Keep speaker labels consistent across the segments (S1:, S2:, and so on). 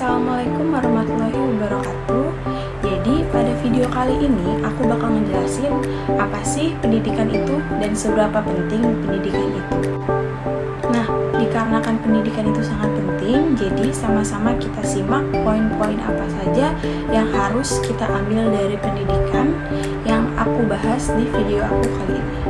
S1: Assalamualaikum warahmatullahi wabarakatuh. Jadi pada video kali ini aku bakal ngejelasin apa sih pendidikan itu dan seberapa penting pendidikan itu. Nah, dikarenakan pendidikan itu sangat penting, jadi sama-sama kita simak poin-poin apa saja yang harus kita ambil dari pendidikan yang aku bahas di video aku kali ini.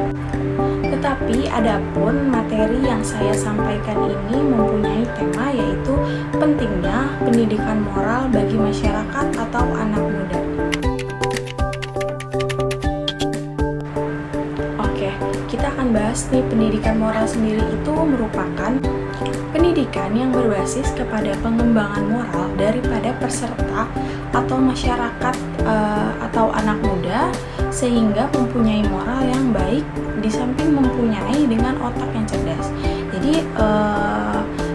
S1: Tetapi adapun materi yang saya sampaikan ini mempunyai tema yaitu pentingnya pendidikan moral bagi masyarakat atau anak muda. Oke, kita akan bahas nih, pendidikan moral sendiri itu merupakan pendidikan yang berbasis kepada pengembangan moral daripada peserta atau masyarakat atau anak muda, sehingga mempunyai moral yang baik di samping mempunyai dengan otak yang cerdas. Jadi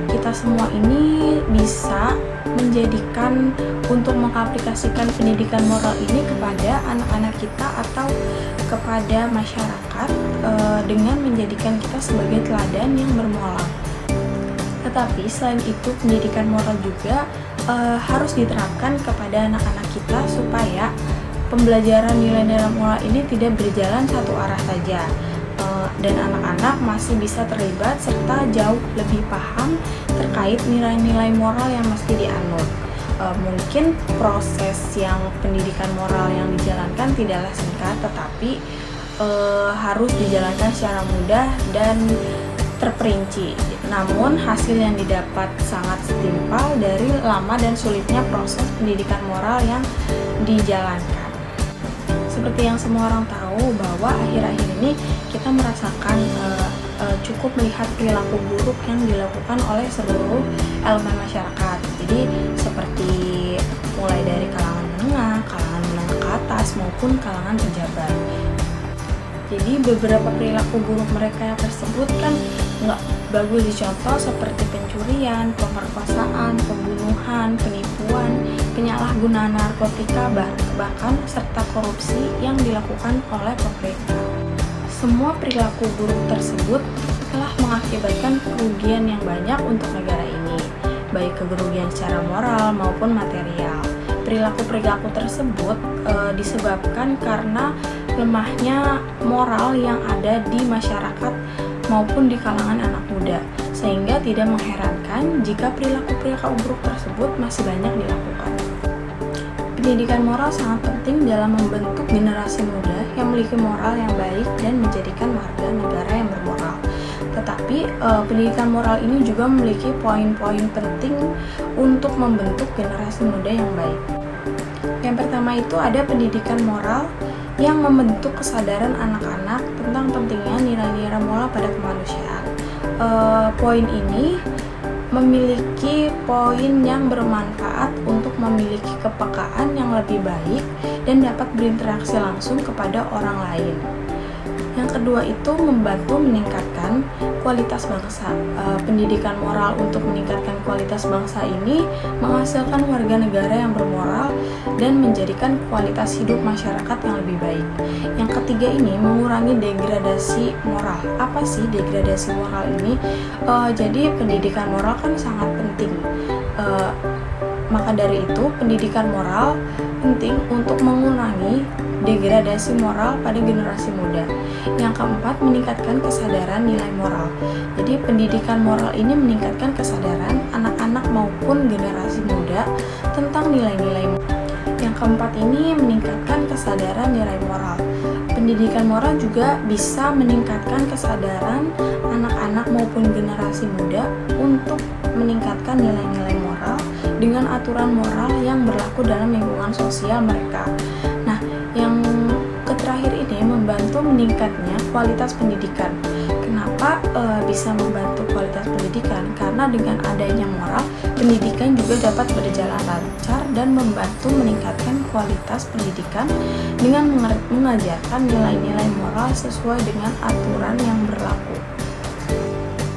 S1: kita semua ini bisa menjadikan untuk mengaplikasikan pendidikan moral ini kepada anak-anak kita atau kepada masyarakat dengan menjadikan kita sebagai teladan yang bermoral. Tetapi selain itu, pendidikan moral juga harus diterapkan kepada anak-anak kita supaya pembelajaran nilai-nilai moral ini tidak berjalan satu arah saja, dan anak-anak masih bisa terlibat serta jauh lebih paham terkait nilai-nilai moral yang mesti dianut. Mungkin proses yang pendidikan moral yang dijalankan tidaklah singkat, tetapi harus dijalankan secara mudah dan terperinci. Namun hasil yang didapat sangat setimpal dari lama dan sulitnya proses pendidikan moral yang dijalankan. Seperti yang semua orang tahu bahwa akhir-akhir ini kita merasakan cukup melihat perilaku buruk yang dilakukan oleh seluruh elemen masyarakat. Jadi seperti mulai dari kalangan menengah ke atas maupun kalangan pejabat. Jadi beberapa perilaku buruk mereka yang tersebut kan nggak bagus dicontoh, seperti pencurian, pemerkosaan, pembunuhan, penipuan, penyalahgunaan narkotika, bahkan serta korupsi yang dilakukan oleh pemerintah. Semua perilaku buruk tersebut telah mengakibatkan kerugian yang banyak untuk negara ini, baik kerugian secara moral maupun material. Perilaku-perilaku tersebut disebabkan karena lemahnya moral yang ada di masyarakat maupun di kalangan anak muda, sehingga tidak mengherankan jika perilaku-perilaku buruk tersebut masih banyak dilakukan. Pendidikan moral sangat penting dalam membentuk generasi muda yang memiliki moral yang baik dan menjadikan warga negara yang bermoral. Tetapi pendidikan moral ini juga memiliki poin-poin penting untuk membentuk generasi muda yang baik. Yang pertama itu ada pendidikan moral yang membentuk kesadaran anak-anak tentang pentingnya nilai-nilai moral pada kemanusiaan. Poin ini memiliki poin yang bermanfaat untuk memiliki kepekaan yang lebih baik dan dapat berinteraksi langsung kepada orang lain. Yang kedua itu membantu meningkatkan kualitas bangsa. Pendidikan moral untuk meningkatkan kualitas bangsa ini menghasilkan warga negara yang bermoral dan menjadikan kualitas hidup masyarakat yang lebih baik. Yang ketiga ini mengurangi degradasi moral. Apa sih degradasi moral ini? Jadi pendidikan moral kan sangat penting. Maka dari itu pendidikan moral penting untuk mengurangi degradasi moral pada generasi muda. Yang keempat, meningkatkan kesadaran nilai moral. Jadi pendidikan moral ini meningkatkan kesadaran anak-anak maupun generasi muda tentang nilai-nilai moral. Yang keempat ini meningkatkan kesadaran nilai moral. Pendidikan moral juga bisa meningkatkan kesadaran anak-anak maupun generasi muda untuk meningkatkan nilai-nilai moral dengan aturan moral yang berlaku dalam lingkungan sosial mereka. Nah, yang terakhir ini membantu meningkatnya kualitas pendidikan. Kenapa bisa membantu kualitas pendidikan? Karena dengan adanya moral, pendidikan juga dapat berjalan lancar dan membantu meningkatkan kualitas pendidikan dengan mengajarkan nilai-nilai moral sesuai dengan aturan yang berlaku.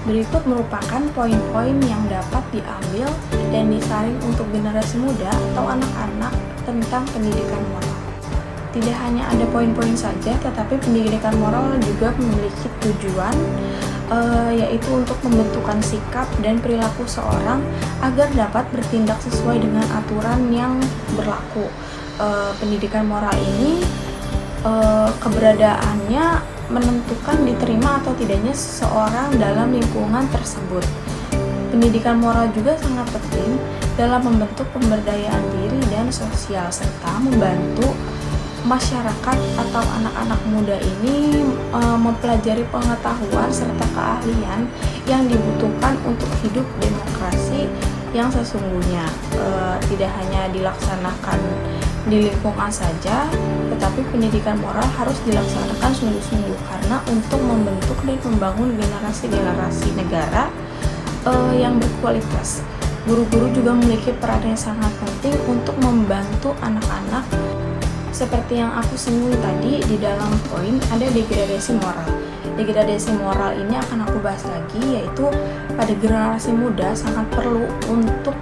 S1: Berikut merupakan poin-poin yang dapat diambil dan disaring untuk generasi muda atau anak-anak tentang pendidikan moral. Tidak hanya ada poin-poin saja, tetapi pendidikan moral juga memiliki tujuan yaitu untuk pembentukan sikap dan perilaku seorang agar dapat bertindak sesuai dengan aturan yang berlaku. Pendidikan moral ini keberadaannya menentukan diterima atau tidaknya seseorang dalam lingkungan tersebut. Pendidikan moral juga sangat penting dalam membentuk pemberdayaan diri dan sosial, serta membantu masyarakat atau anak-anak muda ini mempelajari pengetahuan serta keahlian yang dibutuhkan untuk hidup demokrasi yang sesungguhnya. Tidak hanya dilaksanakan di lingkungan saja, tetapi pendidikan moral harus dilaksanakan sungguh-sungguh karena untuk membentuk dan membangun generasi-generasi negara yang berkualitas. Guru-guru juga memiliki peran yang sangat penting untuk membantu anak-anak. Seperti yang aku singgung tadi di dalam poin, ada degradasi moral. Degradasi moral ini akan aku bahas lagi, yaitu pada generasi muda sangat perlu untuk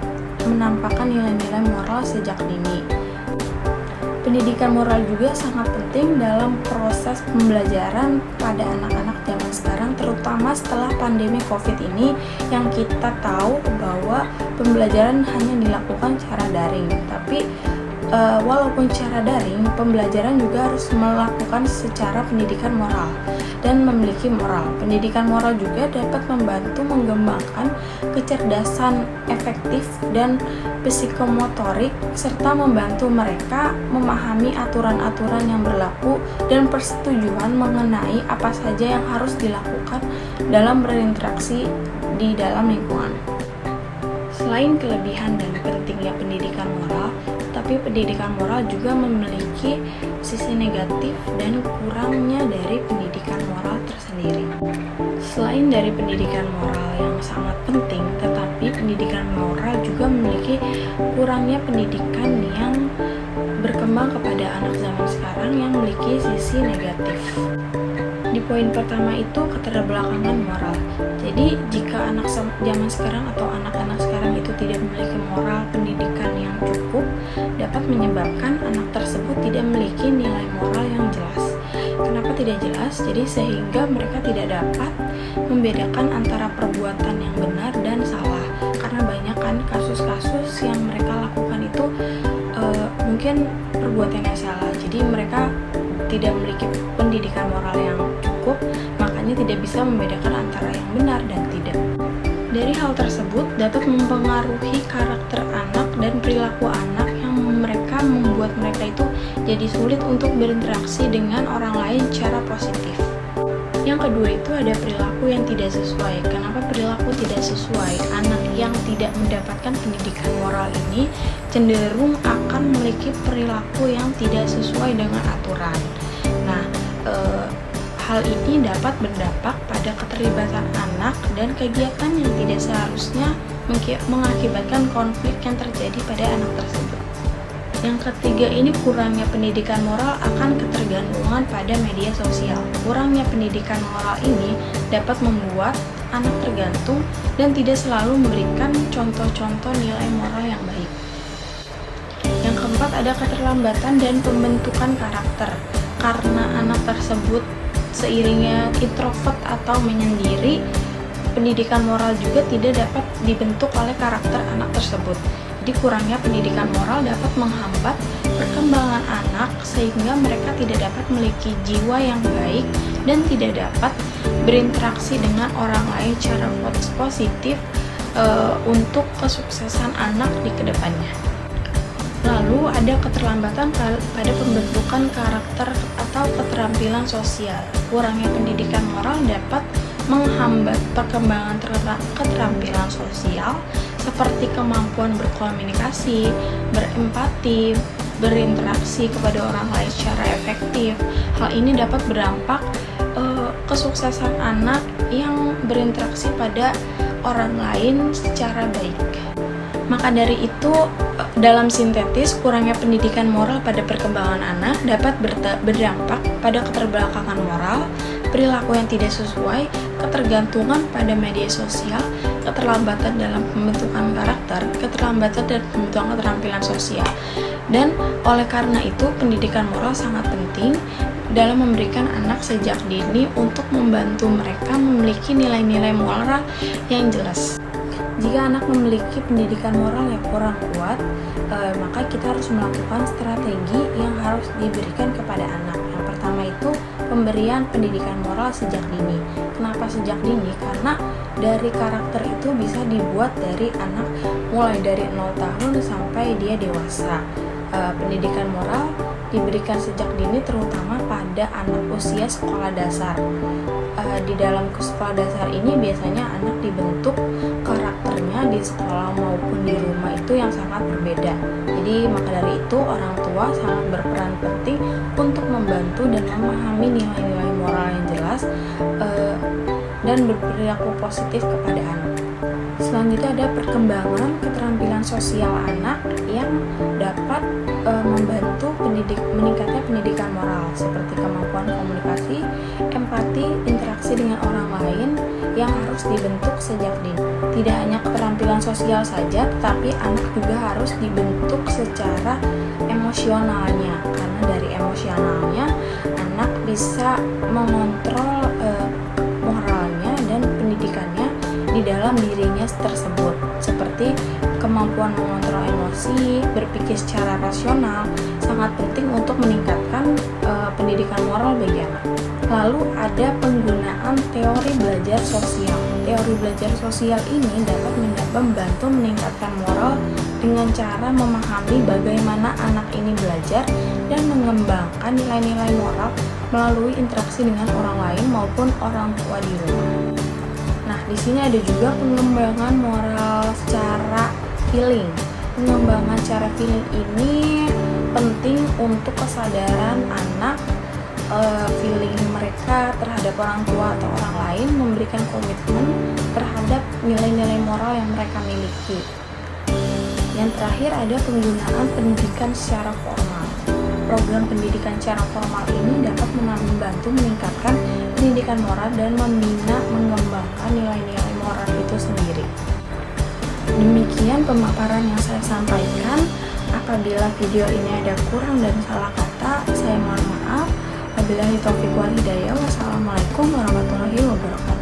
S1: menampakkan nilai-nilai moral sejak dini. Pendidikan moral juga sangat penting dalam proses pembelajaran pada anak-anak zaman sekarang, terutama setelah pandemi COVID ini yang kita tahu bahwa pembelajaran hanya dilakukan secara daring. Tapi walaupun secara daring, pembelajaran juga harus melakukan secara pendidikan moral dan memiliki moral. Pendidikan moral juga dapat membantu mengembangkan kecerdasan efektif dan psikomotorik, serta membantu mereka memahami aturan-aturan yang berlaku dan persetujuan mengenai apa saja yang harus dilakukan dalam berinteraksi di dalam lingkungan. Selain kelebihan dan pentingnya pendidikan moral, tapi pendidikan moral juga memiliki sisi negatif dan kurangnya dari pendidikan moral tersendiri. Selain dari pendidikan moral yang sangat penting, tetapi pendidikan moral juga memiliki kurangnya pendidikan yang berkembang kepada anak zaman sekarang yang memiliki sisi negatif. Di poin pertama itu keterbelakangan moral. Jadi jika anak zaman sekarang atau anak-anak sekarang itu tidak memiliki moral pendidikan yang cukup, dapat menyebabkan anak tersebut tidak memiliki nilai moral yang jelas. Kenapa tidak jelas? Jadi sehingga mereka tidak dapat membedakan antara perbuatan yang benar dan salah. Karena banyak kan kasus-kasus yang mereka lakukan itu mungkin perbuatannya salah. Jadi mereka tidak memiliki pendidikan moral yang cukup, makanya tidak bisa membedakan antara yang benar dan tidak. Dari hal tersebut dapat mempengaruhi karakter anak dan perilaku anak yang membuat mereka itu jadi sulit untuk berinteraksi dengan orang lain secara positif. Yang kedua itu ada perilaku yang tidak sesuai. Kenapa perilaku tidak sesuai? Anak yang tidak mendapatkan pendidikan moral ini cenderung akan memiliki perilaku yang tidak sesuai dengan aturan. Nah, hal ini dapat berdampak pada keterlibatan anak dan kegiatan yang tidak seharusnya mengakibatkan konflik yang terjadi pada anak tersebut. Yang ketiga ini kurangnya pendidikan moral akan ketergantungan pada media sosial. Kurangnya pendidikan moral ini dapat membuat anak tergantung dan tidak selalu memberikan contoh-contoh nilai moral yang baik. Yang keempat ada keterlambatan dan pembentukan karakter. Karena anak tersebut seiringnya introvert atau menyendiri, pendidikan moral juga tidak dapat dibentuk oleh karakter anak tersebut. Jadi kurangnya pendidikan moral dapat menghambat perkembangan anak sehingga mereka tidak dapat memiliki jiwa yang baik dan tidak dapat berinteraksi dengan orang lain secara positif untuk kesuksesan anak di kedepannya. Lalu ada keterlambatan pada pembentukan karakter atau keterampilan sosial. Kurangnya pendidikan moral dapat menghambat perkembangan keterampilan sosial seperti kemampuan berkomunikasi, berempati, berinteraksi kepada orang lain secara efektif. Hal ini dapat berdampak kesuksesan anak yang berinteraksi pada orang lain secara baik. Maka dari itu, dalam sintetis, kurangnya pendidikan moral pada perkembangan anak dapat berdampak pada keterbelakangan moral, perilaku yang tidak sesuai, ketergantungan pada media sosial, keterlambatan dalam pembentukan karakter, keterlambatan dan pembentukan keterampilan sosial. Dan oleh karena itu, pendidikan moral sangat penting dalam memberikan anak sejak dini untuk membantu mereka memiliki nilai-nilai moral yang jelas. Jika anak memiliki pendidikan moral yang kurang kuat, maka kita harus melakukan strategi yang harus diberikan kepada anak. Yang pertama itu pemberian pendidikan moral sejak dini. Kenapa sejak dini? Karena dari karakter itu bisa dibuat dari anak mulai dari 0 tahun sampai dia dewasa. Pendidikan moral diberikan sejak dini terutama pada anak usia sekolah dasar. Di dalam sekolah dasar ini biasanya anak dibentuk karakternya di sekolah maupun di rumah itu yang sangat berbeda. Jadi maka dari itu orang tua sangat berperan penting untuk membantu dan memahami nilai-nilai moral yang jelas dan berperilaku positif kepada anak. Selanjutnya ada perkembangan keterampilan sosial anak yang dapat membantu meningkatnya pendidikan moral seperti kemampuan komunikasi, empati, interaksi dengan orang lain yang harus dibentuk sejak dini. Tidak hanya keterampilan sosial saja, tetapi anak juga harus dibentuk secara emosionalnya, karena dari emosionalnya anak bisa mengontrol moralnya dan pendidikannya di dalam dirinya tersebut, seperti kemampuan mengontrol emosi, berpikir secara rasional, sangat penting untuk meningkatkan pendidikan moral bagi anak. Lalu ada penggunaan teori belajar sosial. Teori belajar sosial ini dapat membantu meningkatkan moral dengan cara memahami bagaimana anak ini belajar dan mengembangkan nilai-nilai moral melalui interaksi dengan orang lain maupun orang tua di rumah. Nah, di sini ada juga pengembangan moral secara feeling. Pengembangan cara feeling ini penting untuk kesadaran anak, feeling mereka terhadap orang tua atau orang lain, memberikan komitmen terhadap nilai-nilai moral yang mereka miliki. Yang terakhir ada penggunaan pendidikan secara formal. Program pendidikan secara formal ini dapat membantu meningkatkan pendidikan moral dan mengembangkan nilai-nilai moral itu sendiri. Demikian pemaparan yang saya sampaikan. Apabila video ini ada kurang dan salah kata, saya mohon maaf. Wabillahi taufiq wal hidayah. Wassalamualaikum warahmatullahi wabarakatuh.